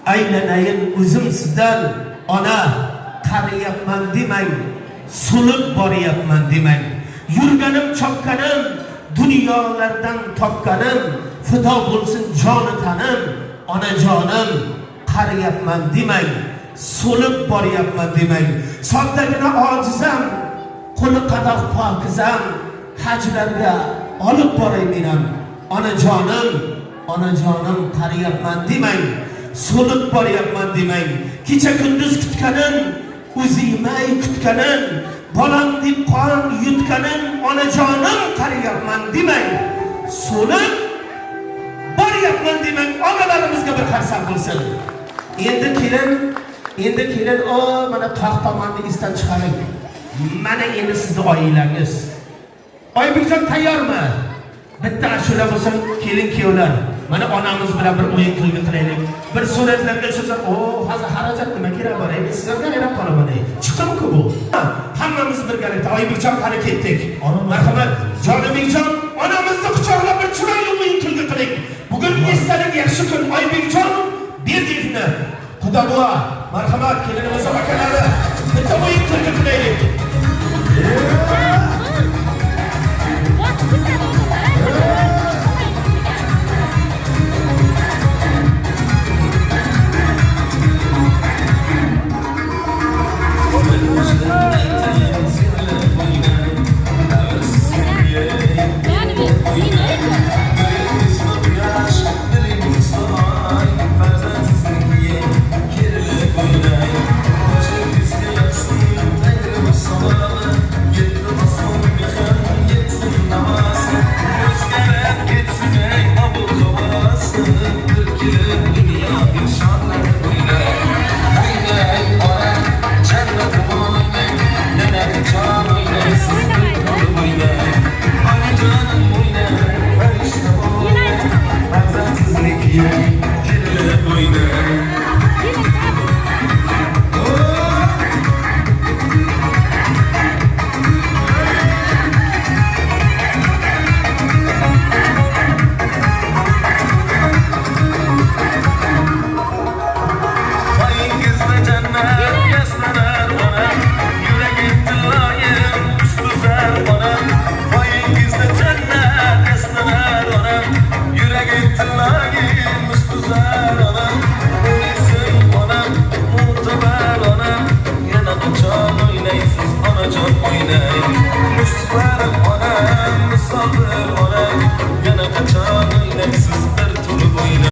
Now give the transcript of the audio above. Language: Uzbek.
Aylanayın o'zim sizdan ona qarayapman demang, so'lib boryapman demang. Yurganim chopganim, dunyolardan topganim, fido bo'lsin joni tanim, onajonim qarayapman demang, so'lib boryapman demang. Soddagina ojizam, qo'li qadoq pokizam, hajlarga olib boray menam. Onajonim qarayapman demang, so'lib boryapman demang. Kecha kunduz kutganim, o'zimay kutganim, bolam deb qon yutganim, onajonim qarayapman demang, so'lib boryapman demang. Onalarimizga bir qarsam bo'lsin. Endi kelin, o mana tog' tomonni esdan chiqaring. Mana endi sizning oilangiz. Oybekjon tayyormi? Bitta ashula bo'lsin, kelin kuyovlar. Mana onamiz bilan bir o'yin kulgi qilaylik. Bir suratlarga tushsa, "O, hozir xarajat nima kerak bor? Men sizlarga qarab qolaman" dey. Chiqdimi-ku bu? Hammamiz birgalikda Oybekjon qani ketdik. Marhamat, Jonibekjon, onamizni quchoqlab bir chiroyli o'yin kulgi qiling. Bugun esdalik yaxshi kun. Oybekjon Berdiyevni, Xudo buva, marhamat, kelinimiz akalari, bitta o'yin kulgi qilaylik. Yeah.